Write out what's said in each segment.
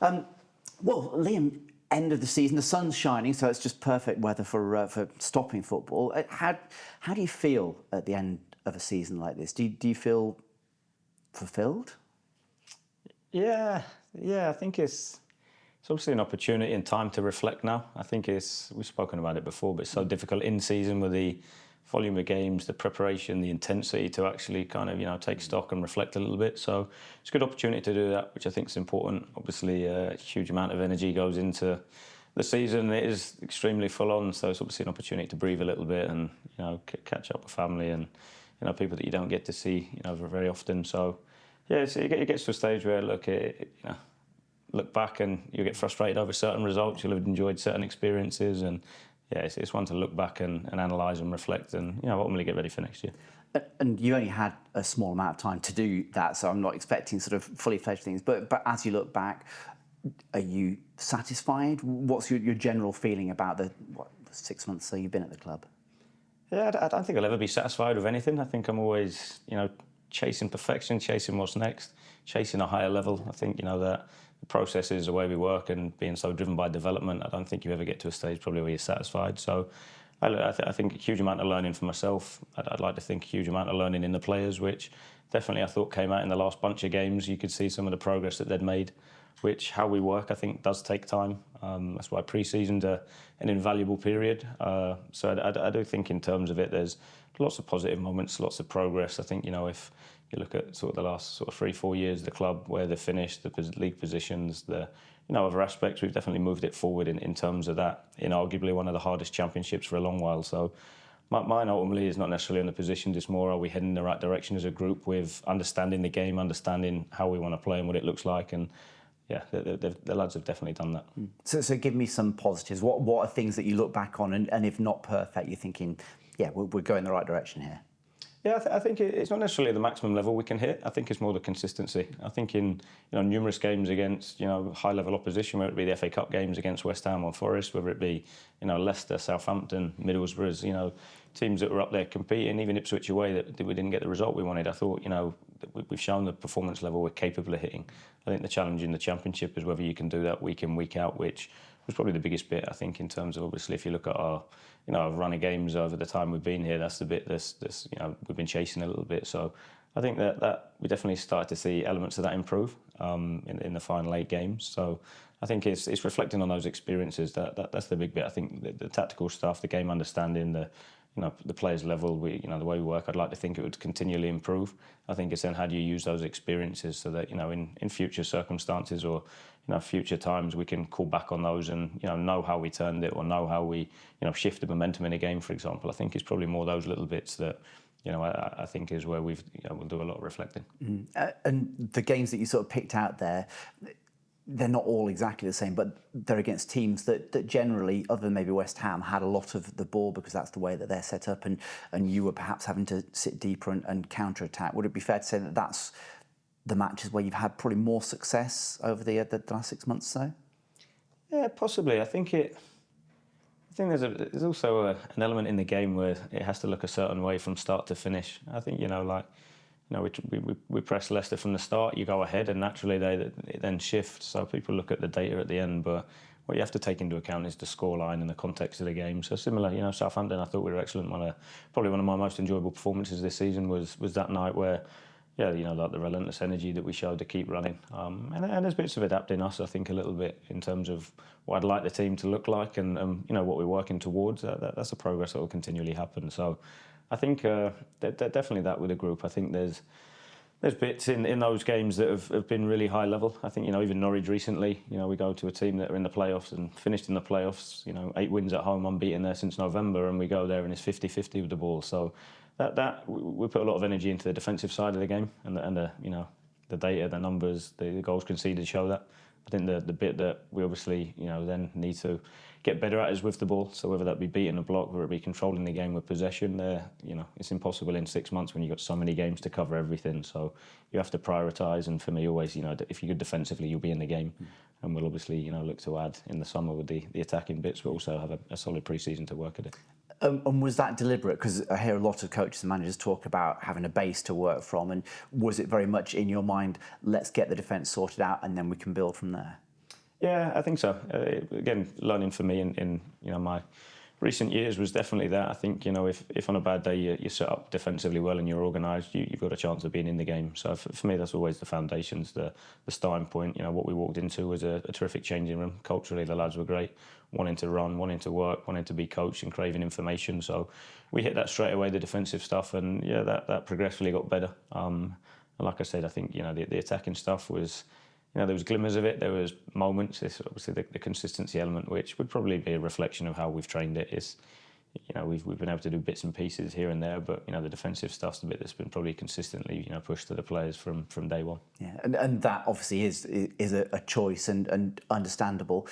Well, Liam, end of the season, the sun's shining, so it's just perfect weather for stopping football. How do you feel at the end of a season like this? Do you feel fulfilled? Yeah. I think it's obviously an opportunity and time to reflect now. I think we've spoken about it before, but it's so difficult in season with the volume of games, the preparation, the intensity to actually kind of, take stock and reflect a little bit. So it's a good opportunity to do that, which I think is important. Obviously, a huge amount of energy goes into the season. It is extremely full on, so it's obviously an opportunity to breathe a little bit and, catch up with family and, people that you don't get to see, very often. So, yeah, it gets to a stage where, look back and you get frustrated over certain results. You'll have enjoyed certain experiences, and it's one to look back and analyse and reflect and ultimately get ready for next year. And you only had a small amount of time to do that, so I'm not expecting sort of fully fledged things. But as you look back, are you satisfied? What's your general feeling about the 6 months so you've been at the club? Yeah, I don't think I'll ever be satisfied with anything. I think I'm always, chasing perfection, chasing what's next, chasing a higher level. I think, that the process is the way we work, and being so driven by development, I don't think you ever get to a stage probably where you're satisfied. So I think a huge amount of learning for myself. I'd like to think a huge amount of learning in the players, which definitely I thought came out in the last bunch of games. You could see some of the progress that they'd made, which how we work, I think, does take time. That's why pre-season's an invaluable period. So I do think in terms of it, there's lots of positive moments, lots of progress. I think, if you look at sort of the last 3-4 years of the club, where they've finished, the league positions, the other aspects, we've definitely moved it forward in terms of that, in arguably one of the hardest championships for a long while. So mine ultimately is not necessarily on the positions, it's more, are we heading in the right direction as a group with understanding the game, understanding how we want to play and what it looks like, and yeah, the lads have definitely done that. So give me some positives. What are things that you look back on, and if not perfect, you're thinking, yeah, we're going the right direction here? Yeah, I think it's not necessarily the maximum level we can hit. I think it's more the consistency. I think in numerous games against high-level opposition, whether it be the FA Cup games against West Ham or Forest, whether it be Leicester, Southampton, Middlesbrough, teams that were up there competing, even Ipswich away that we didn't get the result we wanted. I thought we've shown the performance level we're capable of hitting. I think the challenge in the Championship is whether you can do that week in, week out, which was probably the biggest bit, I think, in terms of, obviously, if you look at our run of games over the time we've been here, that's the bit we've been chasing a little bit. So I think that we definitely started to see elements of that improve in the final 8 games. So I think it's reflecting on those experiences. That's the big bit. I think the tactical stuff, the game understanding, the players' level, the way we work, I'd like to think it would continually improve. I think it's then how do you use those experiences so that in future circumstances or future times we can call back on those and know how we turned it, or know how we shifted momentum in a game, for example. I think it's probably more those little bits that I think is where we'll do a lot of reflecting. And the games that you sort of picked out there, they're not all exactly the same, but they're against teams that generally, other than maybe West Ham, had a lot of the ball because that's the way that they're set up, and you were perhaps having to sit deeper and counter-attack. Would it be fair to say that that's the matches where you've had probably more success over the last 6 months or so? Yeah, possibly. I think there's also an element in the game where it has to look a certain way from start to finish. I think we press Leicester from the start, you go ahead, and naturally it then shifts. So people look at the data at the end, but what you have to take into account is the scoreline and the context of the game. So similar, Southampton, I thought we were excellent. Probably one of my most enjoyable performances this season was that night where, like the relentless energy that we showed to keep running. And there's bits of adapting us, I think, a little bit in terms of what I'd like the team to look like and what we're working towards. That's a progress that will continually happen. So I think definitely that with the group. I think there's bits in those games that have been really high level. I think, even Norwich recently, we go to a team that are in the playoffs and finished in the playoffs, 8 wins at home, unbeaten there since November, and we go there and it's 50-50 with the ball. So that we put a lot of energy into the defensive side of the game, and the data, the numbers, the goals conceded show that. I think the bit that we obviously then need to get better at is with the ball. So whether that be beating a block, whether it be controlling the game with possession, it's impossible in 6 months when you've got so many games to cover everything. So you have to prioritise. And for me, always, if you're good defensively, you'll be in the game. And we'll obviously, look to add in the summer with the attacking bits, but also have a solid pre-season to work at it. And was that deliberate? Because I hear a lot of coaches and managers talk about having a base to work from. And was it very much in your mind, let's get the defence sorted out and then we can build from there? Yeah, I think so. Again, learning for me in my recent years was definitely that. I think if on a bad day you're set up defensively well and you're organised, you've got a chance of being in the game. So for me, that's always the foundations, the starting point. What we walked into was a terrific changing room. Culturally, the lads were great, wanting to run, wanting to work, wanting to be coached, and craving information. So we hit that straight away, the defensive stuff, and yeah, that progressively got better. And like I said, I think the attacking stuff was. There was glimmers of it. There was moments. It's obviously the consistency element, which would probably be a reflection of how we've trained it. Is we've been able to do bits and pieces here and there, but the defensive stuff's the bit that's been probably consistently pushed to the players from day one. Yeah, and that obviously is a choice and understandable.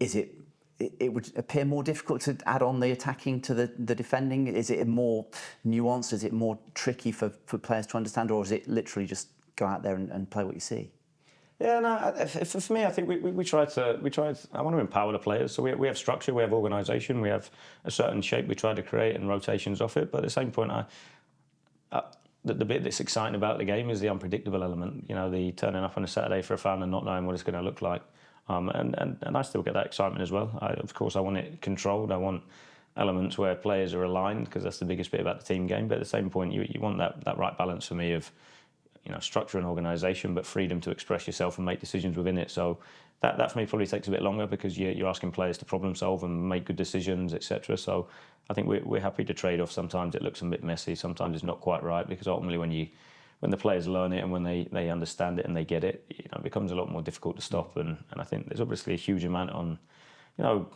Is it? It would appear more difficult to add on the attacking to the defending. Is it more nuanced? Is it more tricky for players to understand, or is it literally just go out there and play what you see? Yeah, no. For me, I think we tried. I want to empower the players. So we have structure, we have organisation, we have a certain shape we try to create and rotations off it. But at the same point, the bit that's exciting about the game is the unpredictable element. The turning up on a Saturday for a fan and not knowing what it's going to look like. And I still get that excitement as well. Of course, I want it controlled. I want elements where players are aligned because that's the biggest bit about the team game. But at the same point, you want that right balance for me of structure and organisation, but freedom to express yourself and make decisions within it. So that for me probably takes a bit longer because you're asking players to problem solve and make good decisions, etc. So I think we're happy to trade off. Sometimes it looks a bit messy. Sometimes it's not quite right because ultimately when the players learn it and when they understand it and they get it, it becomes a lot more difficult to stop. And I think there's obviously a huge amount on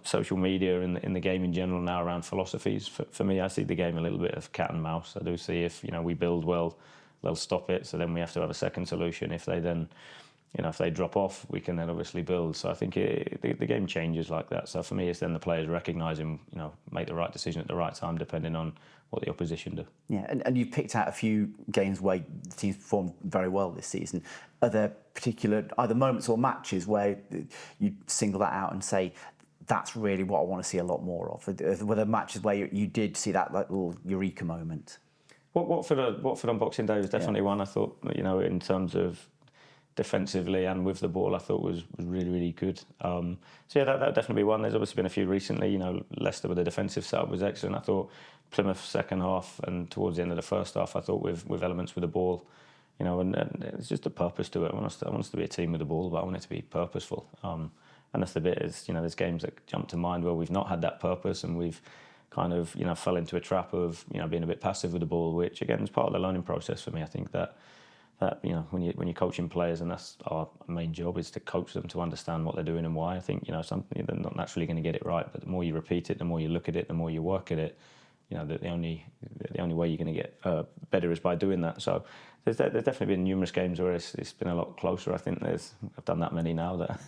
social media in the game in general now around philosophies. For me, I see the game a little bit of cat and mouse. I do see if we build well, they'll stop it. So then we have to have a second solution. If they then, if they drop off, we can then obviously build. So I think the game changes like that. So for me, it's then the players recognising, make the right decision at the right time, depending on what the opposition do. Yeah, and you've picked out a few games where the teams performed very well this season. Are there particular either moments or matches where you single that out and say, that's really what I want to see a lot more of? Were there matches where you did see that little eureka moment? Watford on Boxing Day was definitely one I thought, in terms of defensively and with the ball, I thought was really, really good. So yeah, that would definitely be one. There's obviously been a few recently. Leicester with the defensive setup was excellent. I thought Plymouth second half and towards the end of the first half, I thought with elements with the ball, and it's just a purpose to it. I want us to be a team with the ball, but I want it to be purposeful. And that's the bit is, there's games that jump to mind where we've not had that purpose and we've kind of fell into a trap of being a bit passive with the ball, which again is part of the learning process for me. I think that when you're coaching players, and that's our main job, is to coach them to understand what they're doing and why. I think something they're not naturally going to get it right, but the more you repeat it, the more you look at it, the more you work at it. The only way you're going to get better is by doing that. So there's definitely been numerous games where it's been a lot closer. I think I've done that many now that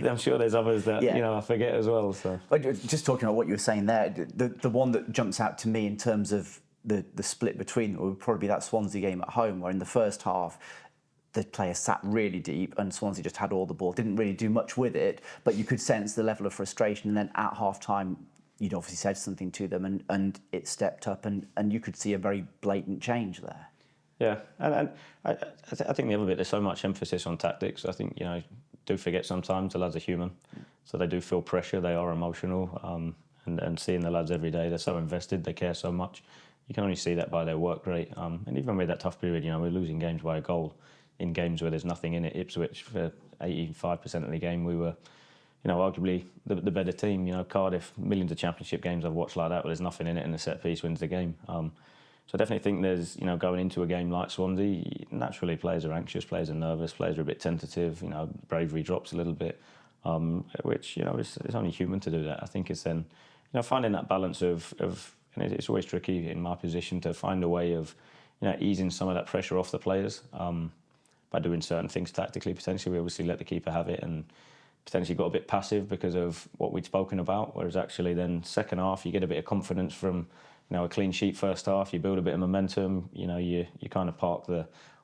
I'm sure there's others that I forget as well. So just talking about what you were saying there, the one that jumps out to me in terms of the split between them would probably be that Swansea game at home, where in the first half the players sat really deep and Swansea just had all the ball, didn't really do much with it, but you could sense the level of frustration. And then at half time, you'd obviously said something to them and it stepped up and you could see a very blatant change there. Yeah, and I think the other bit, there's so much emphasis on tactics. I think, do forget sometimes the lads are human. So they do feel pressure, they are emotional. And seeing the lads every day, they're so invested, they care so much. You can only see that by their work rate. And even with that tough period, we're losing games by a goal in games where there's nothing in it. Ipswich, for 85% of the game, we were arguably the better team. Cardiff, millions of championship games I've watched like that, where there's nothing in it and the set piece wins the game. So I definitely think there's, going into a game like Swansea, naturally players are anxious, players are nervous, players are a bit tentative, bravery drops a little bit, which, it's only human to do that. I think it's then, finding that balance of and it's always tricky in my position to find a way of, easing some of that pressure off the players by doing certain things tactically. Potentially, we obviously let the keeper have it and potentially got a bit passive because of what we'd spoken about. Whereas actually then second half, you get a bit of confidence from, a clean sheet first half. You build a bit of momentum. You kind of park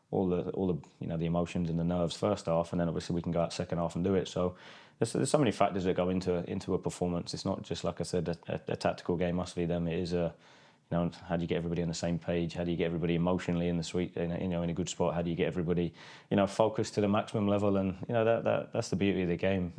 all the the emotions and the nerves first half, and then obviously we can go out second half and do it. So there's so many factors that go into a performance. It's not just, like I said, a tactical game, us v them. It is a You know, how do you get everybody on the same page? How do you get everybody emotionally in the sweet, in a good spot? How do you get everybody, focused to the maximum level? And that's the beauty of the game.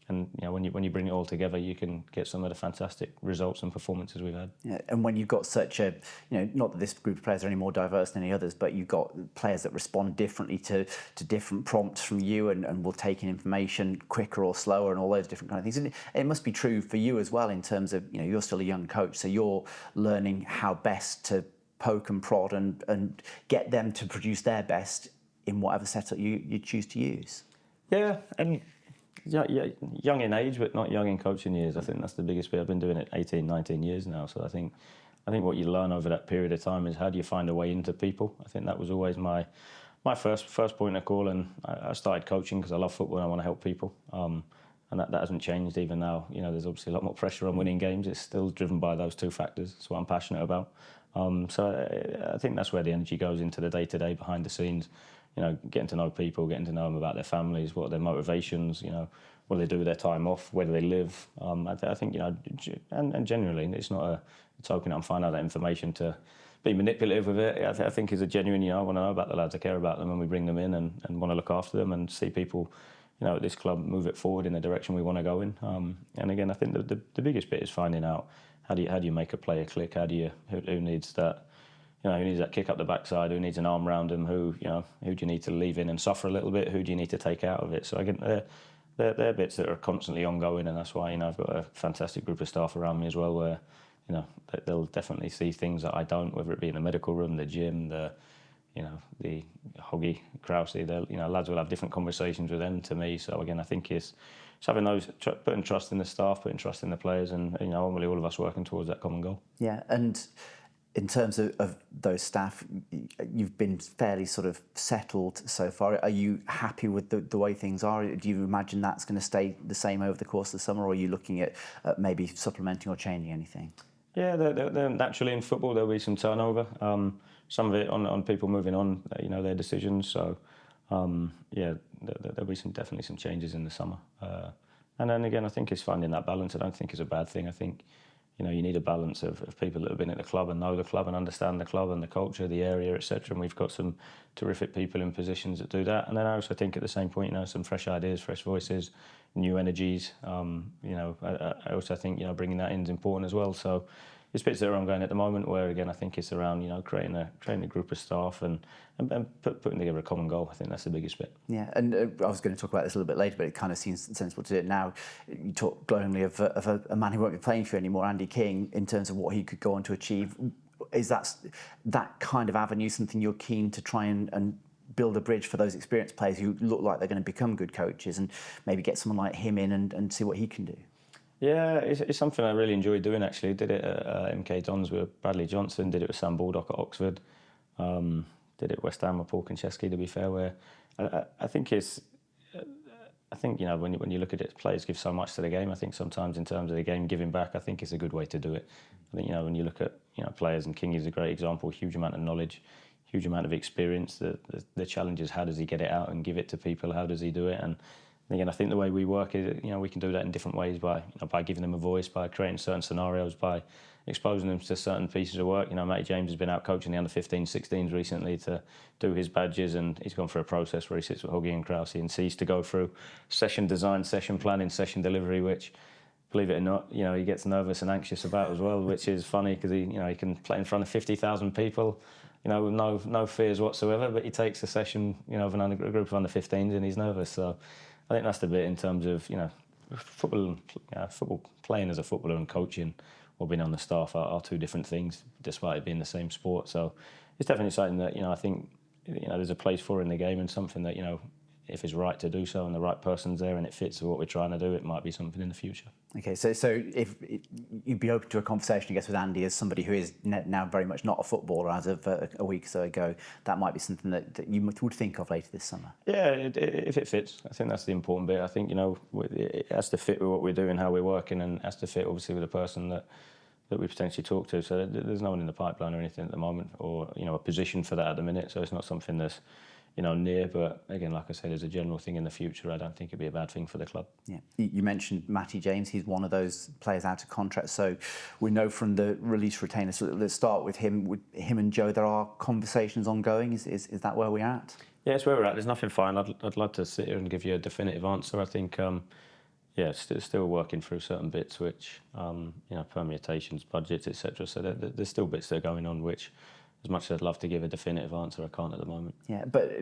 And when you bring it all together, you can get some of the fantastic results and performances we've had. Yeah, and when you've got such a, not that this group of players are any more diverse than any others, but you've got players that respond differently to different prompts from you and will take in information quicker or slower and all those different kind of things. And it must be true for you as well in terms of, you're still a young coach, so you're learning how best to poke and prod and get them to produce their best in whatever setup you choose to use. Yeah, and young in age, but not young in coaching years. I think that's the biggest bit. I've been doing it 18, 19 years now. So I think what you learn over that period of time is how do you find a way into people. I think that was always my first point of call. And I started coaching because I love football and I want to help people. And that hasn't changed even now. There's obviously a lot more pressure on winning games. It's still driven by those two factors. That's what I'm passionate about. So I think that's where the energy goes into the day-to-day, behind the scenes. Getting to know people, getting to know them about their families, what are their motivations, what do they do with their time off, where do they live. I think, and generally, it's not a token I'm finding out that information to be manipulative with it. I think is a genuine, I want to know about the lads, I care about them, and we bring them in and want to look after them and see people, at this club move it forward in the direction we want to go in. And again, I think the biggest bit is finding out how do you make a player click, who needs that. Who needs that kick up the backside? Who needs an arm round them? Who do you need to leave in and suffer a little bit? Who do you need to take out of it? So again, they're bits that are constantly ongoing, and that's why I've got a fantastic group of staff around me as well, where they'll definitely see things that I don't, whether it be in the medical room, the gym, the Hoggy, Krause. Lads will have different conversations with them to me. So again, I think it's having those, putting trust in the staff, putting trust in the players, and ultimately all of us working towards that common goal. Yeah, and in terms of those staff, you've been fairly sort of settled so far. Are you happy with the way things are? Do you imagine that's going to stay the same over the course of the summer, or are you looking at maybe supplementing or changing anything? Yeah, they're naturally in football there'll be some turnover. Some of it on people moving on, their decisions. So there'll be definitely some changes in the summer. And then again, I think it's finding that balance. I don't think it's a bad thing. I think you need a balance of people that have been at the club and know the club and understand the club and the culture, the area, etc. And we've got some terrific people in positions that do that. And then I also think at the same point, some fresh ideas, fresh voices, new energies. I also think bringing that in is important as well. So it's bits that are ongoing at the moment where again I think it's around creating a group of staff and putting together a common goal. I think that's the biggest bit. Yeah, and I was going to talk about this a little bit later, but it kind of seems sensible to do it now. You talk glowingly of a man who won't be playing for you anymore, Andy King, in terms of what he could go on to achieve. Is that kind of avenue something you're keen to try and build a bridge for those experienced players who look like they're going to become good coaches, and maybe get someone like him in and see what he can do? Yeah, it's something I really enjoy doing actually. Did it at MK Dons with Bradley Johnson, did it with Sam Baldock at Oxford, did it at West Ham with Paul Konchesky, to be fair, where I think when you look at it, players give so much to the game. I think sometimes in terms of the game giving back, I think it's a good way to do it. I think when you look at players, and King is a great example, huge amount of knowledge, huge amount of experience. The challenge is how does he get it out and give it to people? How does he do it? And again, I think the way we work is, we can do that in different ways by giving them a voice, by creating certain scenarios, by exposing them to certain pieces of work. Matty James has been out coaching the under-15s, 16s recently to do his badges, and he's gone through a process where he sits with Hoggy and Krause and sees to go through session design, session planning, session delivery, which, believe it or not, he gets nervous and anxious about as well, which is funny because he can play in front of 50,000 people, with no fears whatsoever, but he takes a session, of a group of under-15s and he's nervous. So I think that's the bit in terms of, football playing as a footballer and coaching or being on the staff are two different things, despite it being the same sport. So it's definitely something that, I think, there's a place for in the game, and something that, if it's right to do so and the right person's there and it fits with what we're trying to do, it might be something in the future. Okay, so if you'd be open to a conversation, I guess, with Andy as somebody who is now very much not a footballer as of a week or so ago, that might be something that you would think of later this summer. Yeah, if it fits. I think that's the important bit. I think, it has to fit with what we're doing, how we're working, and has to fit, obviously, with the person that we potentially talk to. So there's no one in the pipeline or anything at the moment, or, a position for that at the minute. So it's not something that's near. But again, like I said, as a general thing in the future, I don't think it'd be a bad thing for the club. Yeah, you mentioned Matty James. He's one of those players out of contract. So we know from the release retainer. So let's start with him. With him and Joe, there are conversations ongoing. Is that where we're at? Yeah, it's where we're at. There's nothing final. I'd love to sit here and give you a definitive answer. I think, still working through certain bits, which, permutations, budgets, etc. So there's still bits that are going on, which, as much as I'd love to give a definitive answer, I can't at the moment. Yeah, but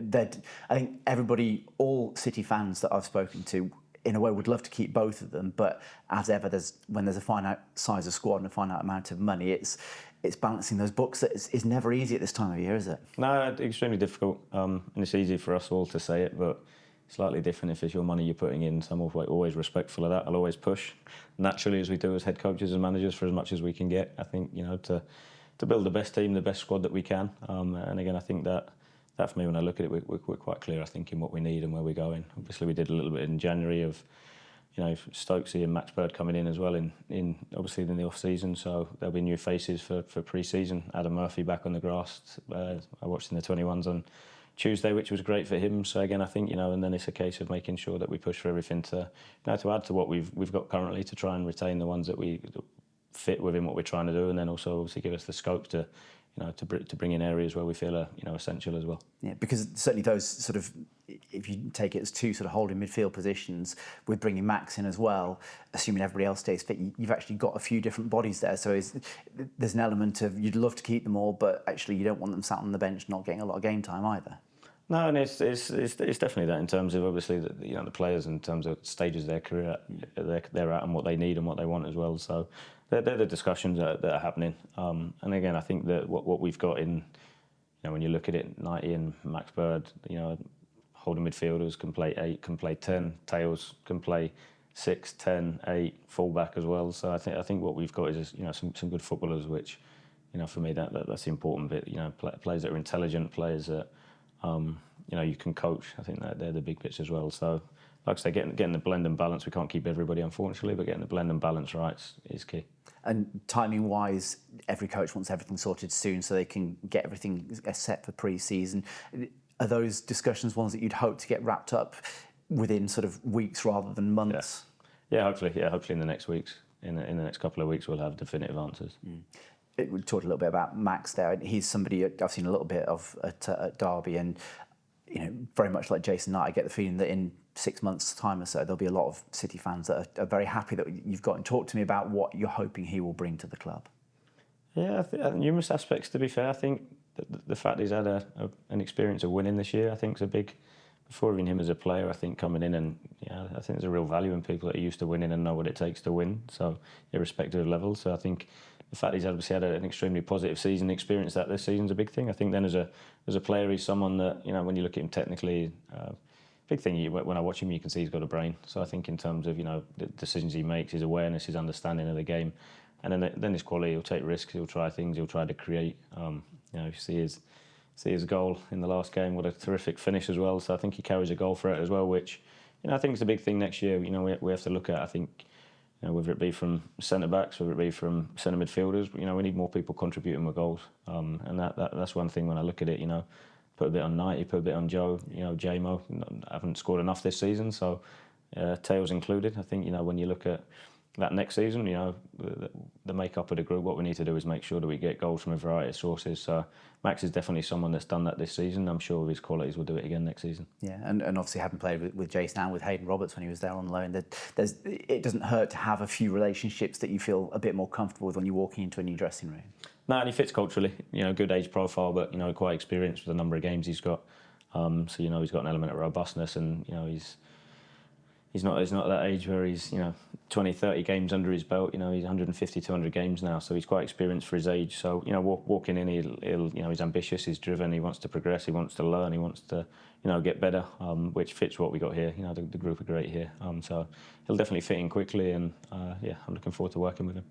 I think everybody, all City fans that I've spoken to, in a way would love to keep both of them. But as ever, when there's a finite size of squad and a finite amount of money, it's balancing those books that is never easy at this time of year, is it? No, extremely difficult. And it's easy for us all to say it, but slightly different if it's your money you're putting in. So I'm always respectful of that. I'll always push, naturally, as we do as head coaches and managers, for as much as we can get. I think, to build the best team, the best squad that we can. And again, I think that for me, when I look at it, we're quite clear, I think, in what we need and where we're going. Obviously, we did a little bit in January of, Stokesy and Max Bird coming in as well in obviously in the off season. So there'll be new faces for pre-season. Adam Murphy back on the grass. I watched in the 21s on Tuesday, which was great for him. So again, I think, and then it's a case of making sure that we push for everything to add to what we've got currently, to try and retain the ones that we fit within what we're trying to do, and then also obviously give us the scope to bring in areas where we feel are essential as well. Yeah, because certainly those sort of, if you take it as two sort of holding midfield positions, with bringing Max in as well, assuming everybody else stays fit, you've actually got a few different bodies there. So there's an element of, you'd love to keep them all, but actually you don't want them sat on the bench not getting a lot of game time either. No, and it's definitely that, in terms of obviously the players, in terms of stages of their career they're at and what they need and what they want as well. So they're the discussions that are happening. And again, I think that what we've got in, when you look at it, Knighty and Max Bird, holding midfielders can play 8, can play 10, Tails can play 6, 10, 8, fullback as well. So I think what we've got is some good footballers, which for me that's the important bit. Players that are intelligent, players that you can coach. I think that they're the big bits as well. So, like I say, getting the blend and balance. We can't keep everybody, unfortunately, but getting the blend and balance right is key. And timing-wise, every coach wants everything sorted soon so they can get everything set for pre-season. Are those discussions ones that you'd hope to get wrapped up within sort of weeks rather than months? Yeah, hopefully. Yeah, hopefully in the next weeks. In the next couple of weeks, we'll have definitive answers. We talked a little bit about Max there. He's somebody I've seen a little bit of at Derby, and very much like Jason Knight, I get the feeling that in 6 months' time or so, there'll be a lot of City fans that are very happy that you've got and talk to me about what you're hoping he will bring to the club. Yeah, I think numerous aspects, to be fair. I think the fact he's had an experience of winning this year, I think, is a big. Before even him as a player, I think coming in and I think there's a real value in people that are used to winning and know what it takes to win. So irrespective of level. So I think the fact he's obviously had an extremely positive season, experience that this season's a big thing. I think then as a player, he's someone that when you look at him technically, big thing. When I watch him, you can see he's got a brain. So I think in terms of the decisions he makes, his awareness, his understanding of the game, and then his quality. He'll take risks. He'll try things. He'll try to create. You see his goal in the last game. What a terrific finish as well. So I think he carries a goal for it as well, which I think is a big thing next year. We have to look at. I think whether it be from centre backs, whether it be from centre midfielders, we need more people contributing with goals. And that's one thing when I look at it. Put a bit on Knighty, put a bit on Joe. J-Mo haven't scored enough this season, so Tails included. I think when you look at that next season, the makeup of the group, what we need to do is make sure that we get goals from a variety of sources. So Max is definitely someone that's done that this season. I'm sure with his qualities we'll do it again next season. Yeah, and obviously having played with Jason and with Hayden Roberts when he was there on loan, it doesn't hurt to have a few relationships that you feel a bit more comfortable with when you're walking into a new dressing room. No, and he fits culturally. Good age profile, but quite experienced with the number of games he's got. So he's got an element of robustness, and he's not at that age where he's 20, 30 games under his belt. He's 150, 200 games now, so he's quite experienced for his age. So walking in, he'll he's ambitious, he's driven, he wants to progress, he wants to learn, he wants to get better, which fits what we got here. The group are great here, so he'll definitely fit in quickly, and I'm looking forward to working with him.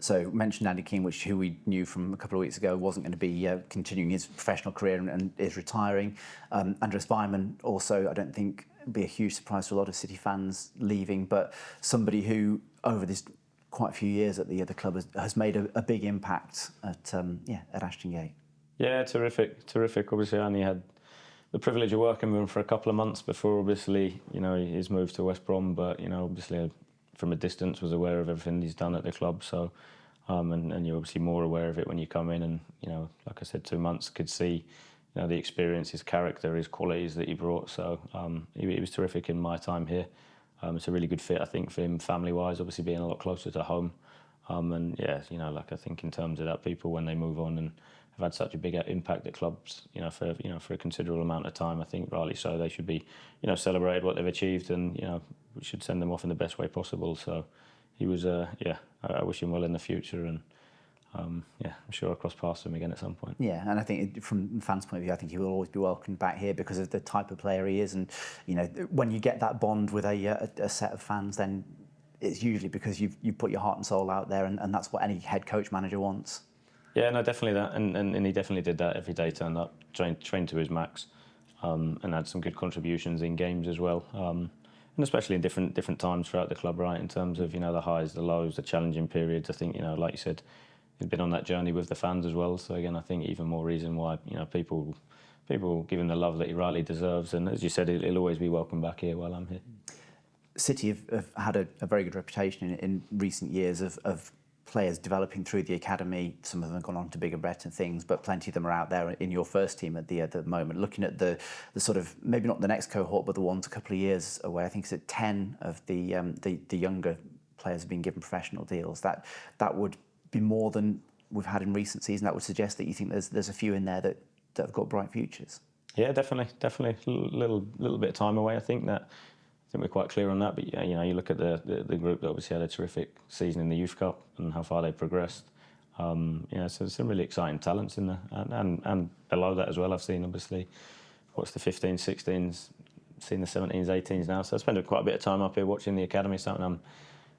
So mentioned Andy Keane, who we knew from a couple of weeks ago wasn't going to be continuing his professional career and is retiring. Andres Weimann also, I don't think, be a huge surprise to a lot of City fans leaving, but somebody who over this quite a few years at the other club has made a big impact at Ashton Gate. Yeah, terrific. Obviously, I only had the privilege of working with him for a couple of months before, obviously, his move to West Brom. But obviously, from a distance, was aware of everything he's done at the club. So, and you're obviously more aware of it when you come in. And like I said, 2 months, could see the experience, his character, his qualities that he brought. So he was terrific in my time here. It's a really good fit, I think, for him family-wise. Obviously, being a lot closer to home. And yeah, like I think in terms of that, people when they move on and have had such a big impact at clubs, for a considerable amount of time, I think rightly so, they should be, celebrated what they've achieved, and we should send them off in the best way possible. So he was, I wish him well in the future, and I'm sure I'll cross paths with him again at some point. Yeah, and I think from fans' point of view, I think he will always be welcomed back here because of the type of player he is, and when you get that bond with a set of fans, then it's usually because you put your heart and soul out there, and that's what any head coach manager wants. Yeah, no, definitely that, and he definitely did that every day. Turned up, trained to his max, and had some good contributions in games as well, and especially in different times throughout the club, right? In terms of the highs, the lows, the challenging periods. I think like you said, he's been on that journey with the fans as well. So again, I think even more reason why people give him the love that he rightly deserves, and as you said, he'll always be welcome back here while I'm here. City have had a very good reputation in recent years of players developing through the academy. Some of them have gone on to bigger, better things, but plenty of them are out there in your first team at the moment. Looking at the sort of, maybe not the next cohort, but the ones a couple of years away, I think it's at 10 of the younger players have been given professional deals. That would be more than we've had in recent seasons. That would suggest that you think there's a few in there that have got bright futures. Yeah, definitely. A little bit of time away. I think we're quite clear on that. But you look at the group that obviously had a terrific season in the Youth Cup and how far they progressed. So there's some really exciting talents in there, and below that as well. I've seen obviously what's the 15s, 16s, seen the 17s, 18s now. So I spend quite a bit of time up here watching the academy. Something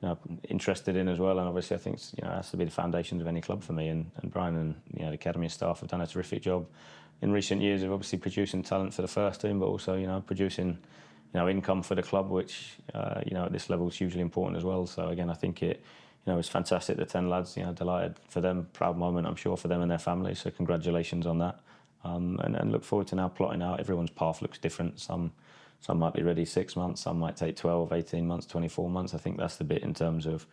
I'm interested in as well. And obviously I think it has to be the foundations of any club for me. And Brian and the academy staff have done a terrific job in recent years of obviously producing talent for the first team, but also producing income for the club, which at this level is hugely important as well. So again, I think it was fantastic. The 10 lads, delighted for them, proud moment I'm sure for them and their families. So congratulations on that, and look forward to now plotting out. Everyone's path looks different. Some might be ready 6 months, some might take 12, 18 months, 24 months. I think that's the bit in terms of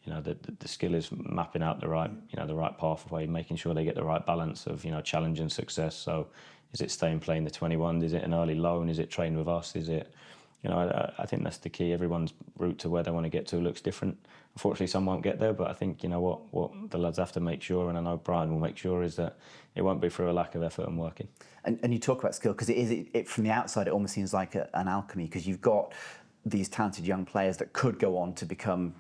the skill is mapping out the right pathway, making sure they get the right balance of challenge and success. So is it staying playing the 21? Is it an early loan? Is it train with us? Is it, I think that's the key. Everyone's route to where they want to get to looks different. Unfortunately, some won't get there, but I think, what the lads have to make sure, and I know Brian will make sure, is that it won't be through a lack of effort and working. And you talk about skill, because it from the outside, it almost seems like an alchemy, because you've got these talented young players that could go on to become,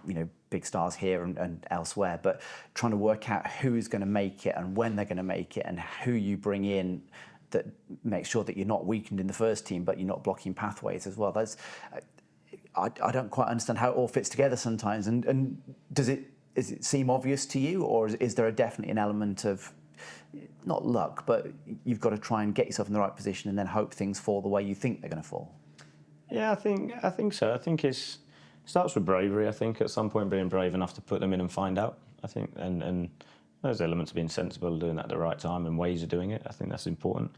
big stars here and elsewhere, but trying to work out who's going to make it and when they're going to make it and who you bring in that makes sure that you're not weakened in the first team, but you're not blocking pathways as well. I don't quite understand how it all fits together sometimes. And does it seem obvious to you, or is there definitely an element of not luck, but you've got to try and get yourself in the right position and then hope things fall the way you think they're going to fall? Yeah, I think so. I think it starts with bravery. I think at some point being brave enough to put them in and find out. I think and there's elements of being sensible, doing that at the right time, and ways of doing it. I think that's important.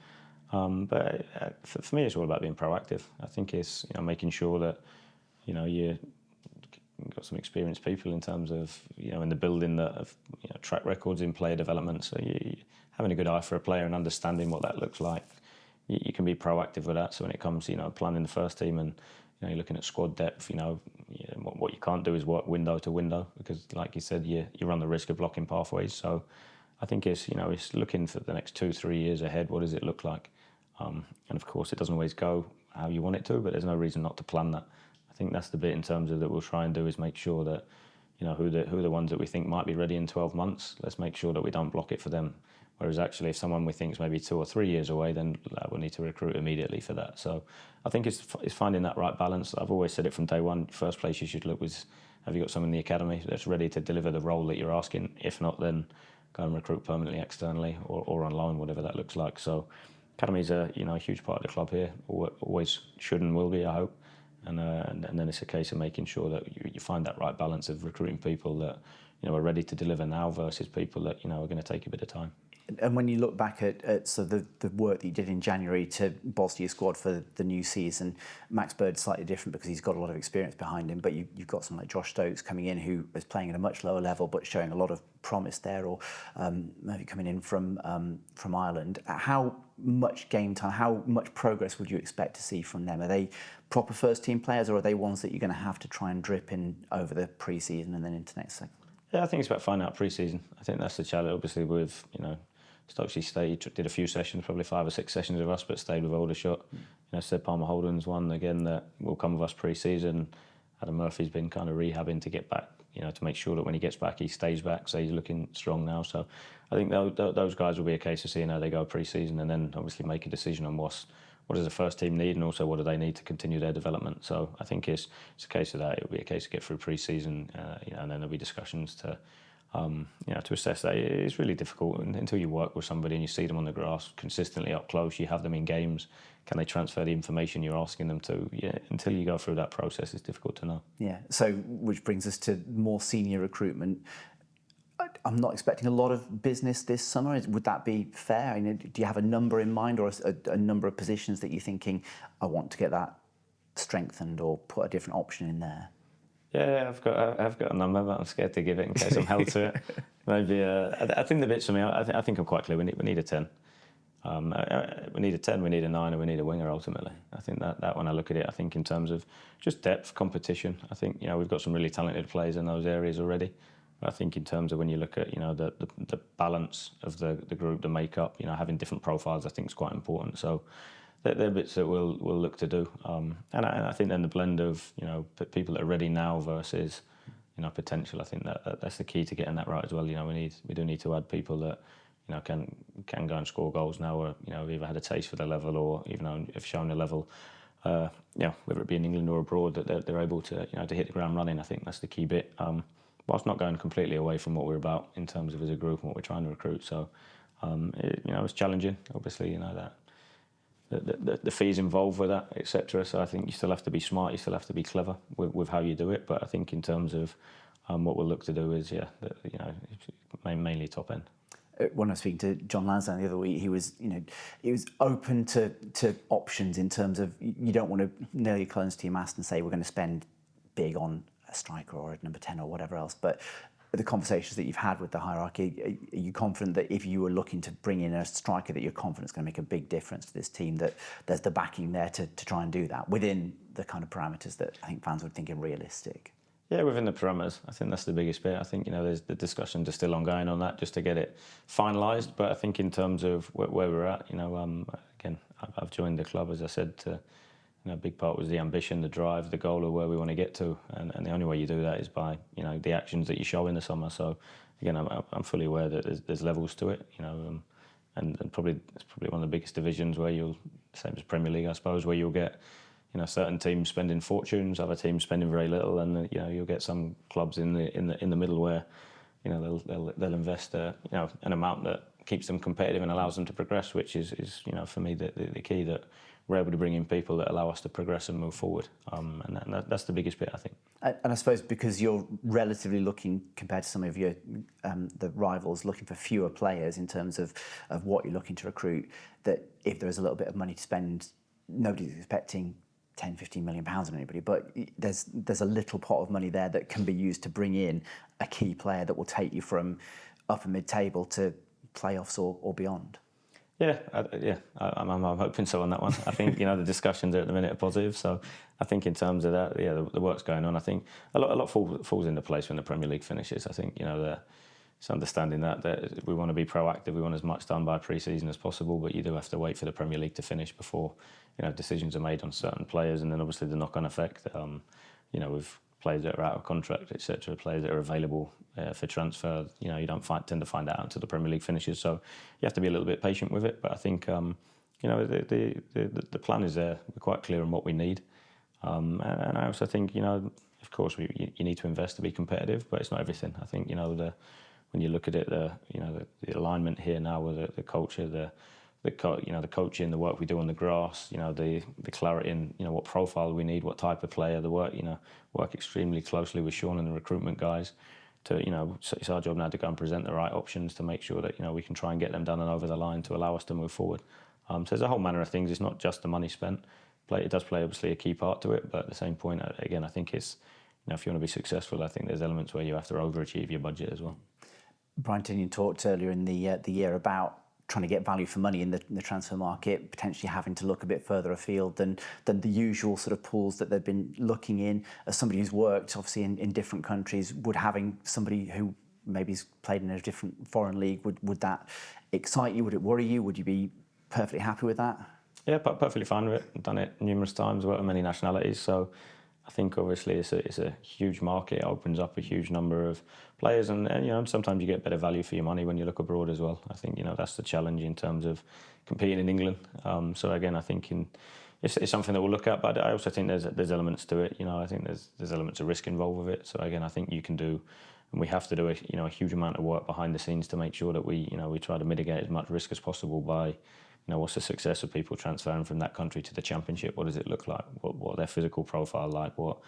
But for me, it's all about being proactive. I think it's making sure that you've got some experienced people in terms of in the building that of track records in player development. So you having a good eye for a player and understanding what that looks like. You can be proactive with that. So when it comes planning the first team and you're looking at squad depth, what you can't do is work window to window, because like you said, you run the risk of blocking pathways. So I think it's looking for the next 2-3 years ahead. What does it look like? And of course, it doesn't always go how you want it to, but there's no reason not to plan that. I think that's the bit in terms of that we'll try and do, is make sure that who are the ones that we think might be ready in 12 months. Let's make sure that we don't block it for them. Whereas actually, if someone we think is maybe 2 or 3 years away, then we'll need to recruit immediately for that. So I think it's finding that right balance. I've always said it from day one. First place you should look was, have you got someone in the academy that's ready to deliver the role that you're asking? If not, then go and recruit permanently externally or on loan, whatever that looks like. So academy's a huge part of the club here. Always should and will be, I hope. And then it's a case of making sure that you find that right balance of recruiting people that are ready to deliver now versus people that are going to take a bit of time. And when you look back at sort of the work that you did in January to bolster your squad for the new season, Max Bird's slightly different because he's got a lot of experience behind him, but you've got someone like Josh Stokes coming in who is playing at a much lower level but showing a lot of promise there, or maybe coming in from Ireland. How much game time, how much progress would you expect to see from them? Are they proper first team players, or are they ones that you're going to have to try and drip in over the pre-season and then into next season? Yeah, I think it's about finding out pre-season. I think that's the challenge. Obviously, with Stokes, he did a few sessions, probably 5 or 6 sessions with us, but stayed with Aldershot. Seb Palmer Holden's one again that will come with us pre-season. Adam Murphy's been kind of rehabbing to get back, to make sure that when he gets back, he stays back. So he's looking strong now. So I think those guys will be a case of seeing how they go pre-season, and then obviously make a decision on what does the first team need, and also what do they need to continue their development. So I think it's a case of that. It'll be a case of get through pre-season, and then there'll be discussions to assess that. It's really difficult until you work with somebody and you see them on the grass consistently up close. You have them in games. Can they transfer the information you're asking them to? Yeah, until you go through that process, it's difficult to know. Yeah. So, which brings us to more senior recruitment. I'm not expecting a lot of business this summer. Would that be fair? Do you have a number in mind, or a number of positions that you're thinking, I want to get that strengthened, or put a different option in there? Yeah, I've got a number, but I'm scared to give it in case I'm held to it. Maybe I think the bits for me, I think I'm quite clear. We need a 10. We need a 10, we need a 9, and we need a winger ultimately. I think that when I look at it, I think in terms of just depth, competition, I think we've got some really talented players in those areas already. But I think in terms of when you look at the balance of the group, the makeup, having different profiles, I think is quite important. So they're bits that we'll look to do. And I think then the blend of people that are ready now versus potential. I think that's the key to getting that right as well. We do need to add people that can go and score goals now, or have either had a taste for the level, or even have shown a level. Whether it be in England or abroad, that they're able to to hit the ground running. I think that's the key bit. Whilst not going completely away from what we're about in terms of as a group and what we're trying to recruit. So it's challenging. Obviously, the fees involved with that, etc. So I think you still have to be smart, you still have to be clever with how you do it. But I think in terms of what we'll look to do is, mainly top end. When I was speaking to John Lansdowne the other week, he was open to options in terms of, you don't want to nail your clones to your mast and say we're going to spend big on a striker or a number 10 or whatever else. But the conversations that you've had with the hierarchy, are you confident that if you were looking to bring in a striker that you're confident is going to make a big difference to this team, that there's the backing there to try and do that within the kind of parameters that I think fans would think are realistic? Yeah, within the parameters. I think that's the biggest bit. I think, there's the discussions are still ongoing on that just to get it finalised. But I think in terms of where we're at, again, I've joined the club, as I said, a big part was the ambition, the drive, the goal of where we want to get to. And the only way you do that is by, the actions that you show in the summer. So, again, I'm fully aware that there's levels to it, and probably it's probably one of the biggest divisions where you'll, same as Premier League, I suppose, where you'll get certain teams spending fortunes, other teams spending very little, and you'll get some clubs in the middle where they'll invest an amount that keeps them competitive and allows them to progress, which is for me the key, that we're able to bring in people that allow us to progress and move forward, and that's the biggest bit, I think. And I suppose because you're relatively looking, compared to some of your the rivals, looking for fewer players in terms of what you're looking to recruit, that if there is a little bit of money to spend, nobody's expecting 10, 15 million pounds on anybody, but there's a little pot of money there that can be used to bring in a key player that will take you from upper mid-table to playoffs or beyond. I'm hoping so on that one. I think the discussions at the minute are positive, so I think in terms of that, the work's going on. I think a lot falls into place when the Premier League finishes. I think it's understanding that we want to be proactive. We want as much done by pre-season as possible, but you do have to wait for the Premier League to finish before decisions are made on certain players, and then obviously the knock-on effect. With players that are out of contract, etc., players that are available for transfer. You don't tend to find that out until the Premier League finishes. So you have to be a little bit patient with it. But I think the plan is there. We're quite clear on what we need, and I also think of course you need to invest to be competitive, but it's not everything. I think when you look at it, the alignment here now with the culture, the coaching, the work we do on the grass, the clarity in what profile we need, what type of player, the work, work extremely closely with Sean and the recruitment guys. it's our job now to go and present the right options to make sure that we can try and get them done and over the line to allow us to move forward. So there's a whole manner of things. It's not just the money spent. It does play obviously a key part to it, but at the same point, again, I think it's if you want to be successful, I think there's elements where you have to overachieve your budget as well. Brian Tinnion talked earlier in the year about trying to get value for money in the transfer market, potentially having to look a bit further afield than the usual sort of pools that they've been looking in. As somebody who's worked obviously in different countries, would having somebody who maybe's played in a different foreign league, would that excite you? Would it worry you? Would you be perfectly happy with that? Yeah, perfectly fine with it. I've done it numerous times, worked with many nationalities, so I think obviously it's a huge market. It opens up a huge number of players, and sometimes you get better value for your money when you look abroad as well. I think that's the challenge in terms of competing in England. So again, I think it's something that we'll look at, but I also think there's elements to it. I think there's elements of risk involved with it. So again, I think you can do, and we have to do a huge amount of work behind the scenes to make sure that we try to mitigate as much risk as possible by. What's the success of people transferring from that country to the Championship? What does it look like? What their physical profile like? What,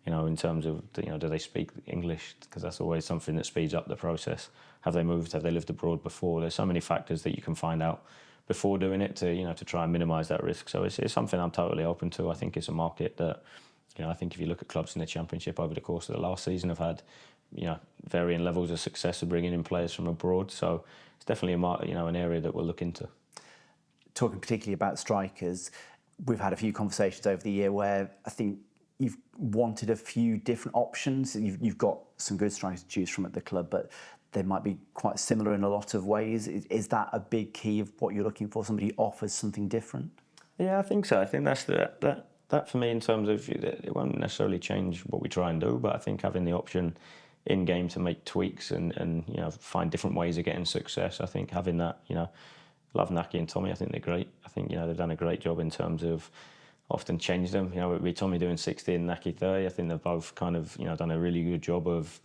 in terms of, do they speak English? Because that's always something that speeds up the process. Have they moved? Have they lived abroad before? There's so many factors that you can find out before doing it to try and minimise that risk. So it's something I'm totally open to. I think it's a market that, I think if you look at clubs in the Championship over the course of the last season have had, varying levels of success of bringing in players from abroad. So it's definitely an area that we'll look into. Talking particularly about strikers, we've had a few conversations over the year where I think you've wanted a few different options. You've got some good strikers to choose from at the club, but they might be quite similar in a lot of ways. Is that a big key of what you're looking for? Somebody who offers something different? Yeah, I think so. I think that's that for me in terms of it won't necessarily change what we try and do, but I think having the option in game to make tweaks and find different ways of getting success. I think having that love Naki and Tommy. I think they're great. I think they've done a great job in terms of often changed them. With Tommy doing 60 and Naki 30, I think they've both kind of done a really good job of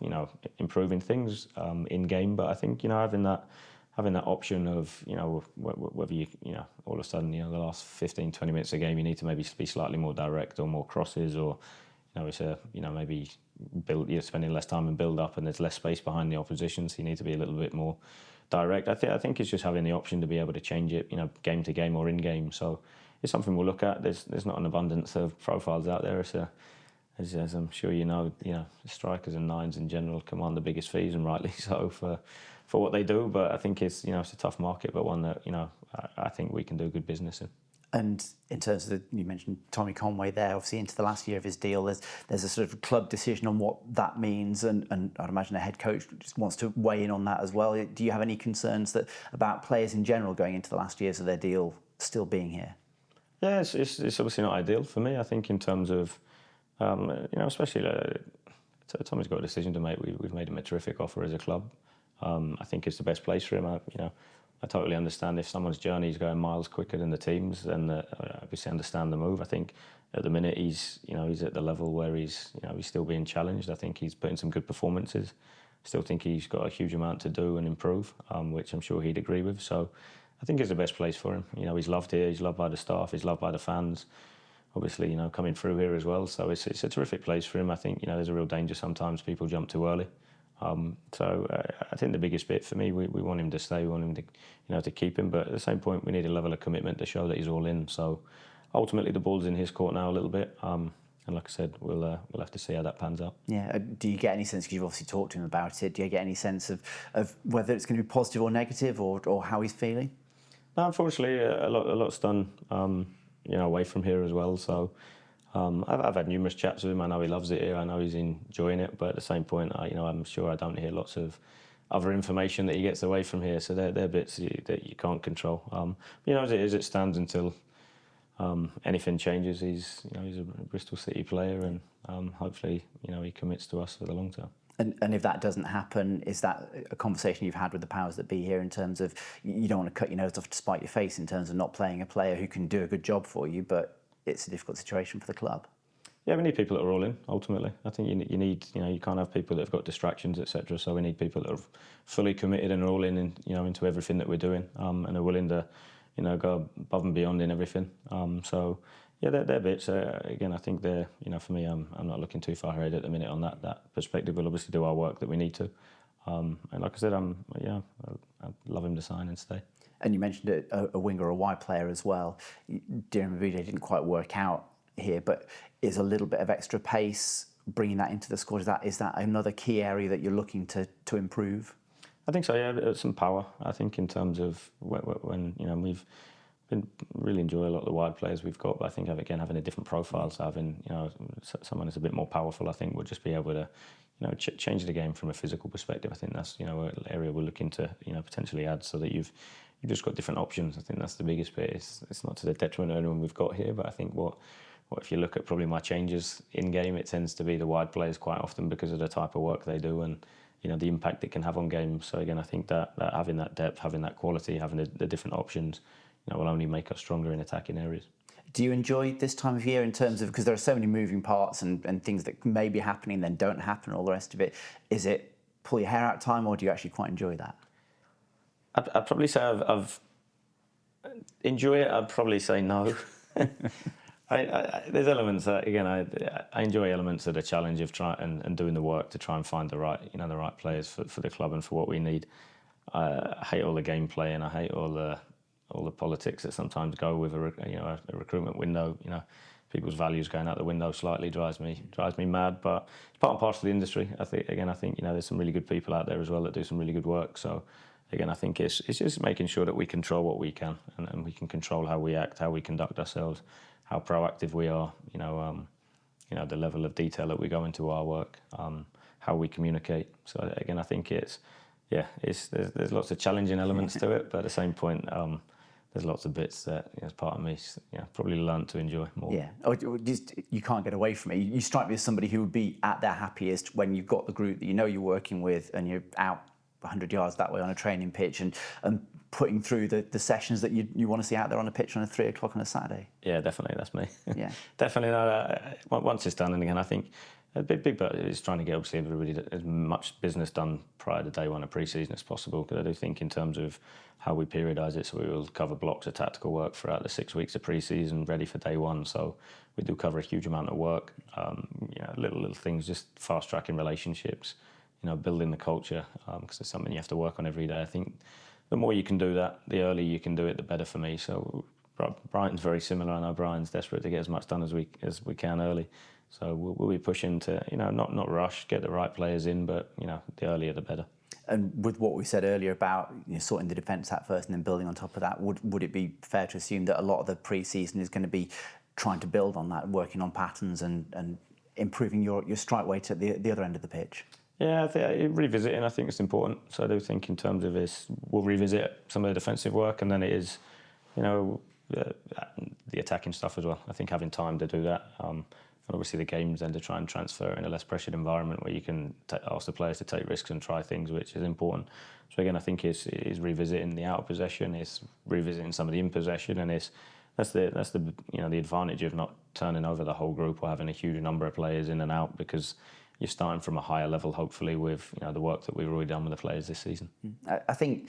improving things in game. But I think having that option of whether you all of a sudden the last 15, 20 minutes of the game you need to maybe be slightly more direct or more crosses, or it's maybe you're spending less time in build up and there's less space behind the opposition, so you need to be a little bit more direct. I think it's just having the option to be able to change it, game to game or in game. So it's something we'll look at. There's not an abundance of profiles out there. As I'm sure strikers and nines in general command the biggest fees, and rightly so for what they do. But I think it's it's a tough market, but one that I think we can do good business in. And in terms of you mentioned Tommy Conway there, obviously into the last year of his deal, there's a sort of club decision on what that means, and I'd imagine a head coach just wants to weigh in on that as well. Do you have any concerns about players in general going into the last years of their deal still being here? Yeah, it's obviously not ideal for me. I think in terms of especially Tommy's got a decision to make. We've made him a terrific offer as a club. I think it's the best place for him. I totally understand if someone's journey is going miles quicker than the team's, then I obviously understand the move. I think at the minute he's at the level where he's still being challenged. I think he's putting some good performances. Still think he's got a huge amount to do and improve, which I'm sure he'd agree with. So I think it's the best place for him. He's loved here. He's loved by the staff. He's loved by the fans. Obviously, coming through here as well. So it's a terrific place for him. I think there's a real danger sometimes people jump too early. So I think the biggest bit for me, we want him to stay. We want him to keep him. But at the same point, we need a level of commitment to show that he's all in. So ultimately, the ball's in his court now a little bit. And like I said, we'll have to see how that pans out. Yeah. Do you get any sense, because you've obviously talked to him about it, do you get any sense of whether it's going to be positive or negative, or how he's feeling? No, unfortunately, a lot's done away from here as well. So I've had numerous chats with him. I know he loves it here. I know he's enjoying it. But at the same point, I'm sure I don't hear lots of other information that he gets away from here. So they're bits that you can't control. As it stands until anything changes, he's a Bristol City player, and hopefully he commits to us for the long term. And if that doesn't happen, is that a conversation you've had with the powers that be here in terms of you don't want to cut your nose off to spite your face in terms of not playing a player who can do a good job for you, but it's a difficult situation for the club? Yeah, we need people that are all in, ultimately. I think you need, you can't have people that have got distractions, etc. So we need people that are fully committed and are all in, into everything that we're doing, and are willing to, go above and beyond in everything. So Yeah, they're bits. Again, I think they're, for me, I'm not looking too far ahead at the minute on that perspective. We'll obviously do our work that we need to. And like I said, I'd love him to sign and stay. And you mentioned a winger or a wide player as well. Darren Mavide didn't quite work out here, but is a little bit of extra pace, bringing that into the squad, is that another key area that you're looking to improve? I think so, yeah. Some power, I think, in terms of when we've been really enjoy a lot of the wide players we've got, but I think, again, having a different profile, so having, someone who's a bit more powerful, I think, will just be able to, change the game from a physical perspective. I think that's, an area we're looking to, potentially add, so that you've just got different options. I think that's the biggest bit. It's not to the detriment of anyone we've got here, but I think what if you look at probably my changes in game, it tends to be the wide players quite often because of the type of work they do and the impact it can have on games. So again, I think that having that depth, having that quality, having the different options, will only make us stronger in attacking areas. Do you enjoy this time of year in terms of, because there are so many moving parts and things that may be happening then don't happen, all the rest of it? Is it pull your hair out time, or do you actually quite enjoy that? I'd probably say I've enjoy it. I'd probably say no. There's elements that, again, I enjoy elements of the challenge of trying and doing the work to try and find the right players for the club and for what we need. I hate all the gameplay, and I hate all the politics that sometimes go with a recruitment window. People's values going out the window slightly drives me mad, but it's part and parcel of the industry. I think there's some really good people out there as well that do some really good work. So again, I think it's just making sure that we control what we can, and we can control how we act, how we conduct ourselves, how proactive we are. The level of detail that we go into our work, how we communicate. So again, I think there's lots of challenging elements to it, but at the same point, there's lots of bits that, as part of me, probably learned to enjoy more. Yeah, you can't get away from it. You strike me as somebody who would be at their happiest when you've got the group that you're working with, and you're out 100 yards that way on a training pitch and putting through the sessions that you want to see out there on a pitch on a 3 o'clock on a Saturday. Yeah, definitely, that's me. Yeah, definitely. No, once it's done, and again, I think a big part is trying to get, obviously, everybody as much business done prior to day one of pre-season as possible, because I do think in terms of how we periodise it, so we will cover blocks of tactical work throughout the 6 weeks of pre-season, ready for day one. So we do cover a huge amount of work, little things, just fast-tracking relationships, building the culture, because it's something you have to work on every day. I think the more you can do that, the earlier you can do it, the better for me. So Brighton's very similar. I know Brian's desperate to get as much done as we can early. So we'll be pushing to, not rush, get the right players in, but, the earlier the better. And with what we said earlier about sorting the defence out first and then building on top of that, would it be fair to assume that a lot of the pre-season is going to be trying to build on that, working on patterns and improving your strike weight at the other end of the pitch? Yeah, I think revisiting, I think it's important. So I do think in terms of this, we'll revisit some of the defensive work, and then it is, the attacking stuff as well. I think having time to do that. And obviously the games then to try and transfer in a less pressured environment where you can ask the players to take risks and try things, which is important. So again, I think it's revisiting the out of possession, it's revisiting some of the in possession, and that's the the advantage of not turning over the whole group or having a huge number of players in and out, because you're starting from a higher level, hopefully, with the work that we've already done with the players this season. I think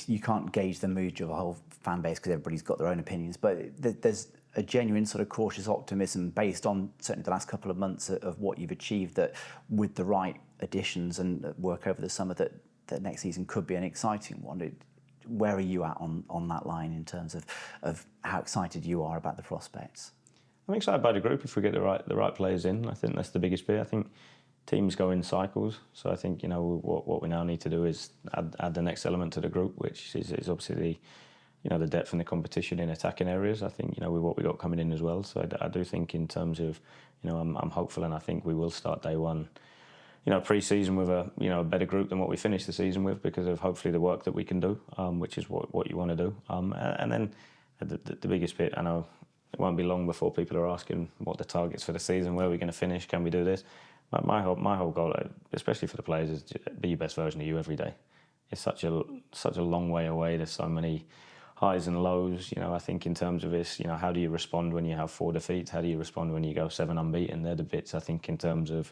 you can't gauge the mood of a whole fan base because everybody's got their own opinions, but there's a genuine sort of cautious optimism based on certainly the last couple of months of what you've achieved, that with the right additions and work over the summer, that next season could be an exciting one. Where are you at on that line in terms of how excited you are about the prospects? I'm excited by the group if we get the right players in. I think that's the biggest bit. I think teams go in cycles, so I think what we now need to do is add the next element to the group, which is obviously the depth and the competition in attacking areas. I think with what we got coming in as well. So I do think in terms of I'm hopeful, and I think we will start day one pre-season with a better group than what we finished the season with, because of hopefully the work that we can do, which is what you want to do. And then the biggest bit, I know it won't be long before people are asking what the targets for the season, where are we going to finish, can we do this? My whole goal, especially for the players, is to be your best version of you every day. It's such a long way away. There's so many highs and lows. I think in terms of this, how do you respond when you have 4 defeats? How do you respond when you go 7 unbeaten? They're the bits, I think, in terms of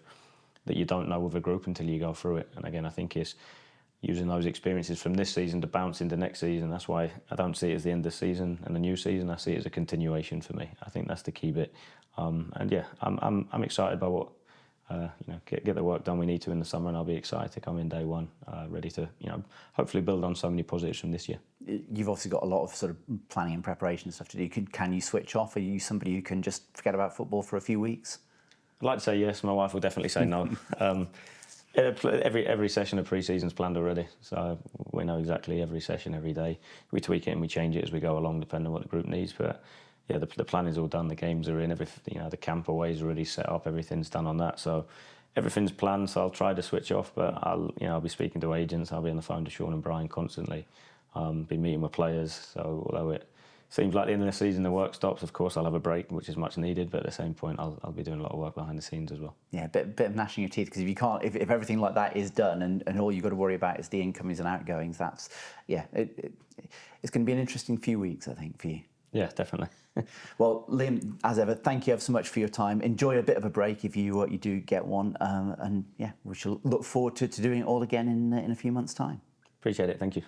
that you don't know with a group until you go through it. And again, I think it's using those experiences from this season to bounce into next season. That's why I don't see it as the end of the season and the new season. I see it as a continuation for me. I think that's the key bit. And yeah, I'm excited by what get the work done we need to in the summer, and I'll be excited to come in day one, ready to hopefully build on so many positives from this year. You've obviously got a lot of sort of planning and preparation stuff to do. Can you switch off? Are you somebody who can just forget about football for a few weeks? I'd like to say yes. My wife will definitely say no. Every session of pre-season is planned already, so we know exactly every session, every day. We tweak it and we change it as we go along, depending on what the group needs. But yeah, the plan is all done. The games are in. Everything, the camp away is already set up. Everything's done on that. So everything's planned. So I'll try to switch off, but I'll be speaking to agents. I'll be on the phone to Sean and Brian constantly. Be meeting with players. So although it seems like the end of the season the work stops, of course I'll have a break, which is much needed. But at the same point, I'll be doing a lot of work behind the ssines as well. Yeah, bit of gnashing your teeth, because if you can't, if everything like that is done and all you've got to worry about is the incomings and outgoings, that's it's going to be an interesting few weeks, I think, for you. Yeah, definitely. Well, Liam, as ever, thank you ever so much for your time. Enjoy a bit of a break if you do get one, and yeah, we shall look forward to doing it all again in a few months' time. Appreciate it. Thank you.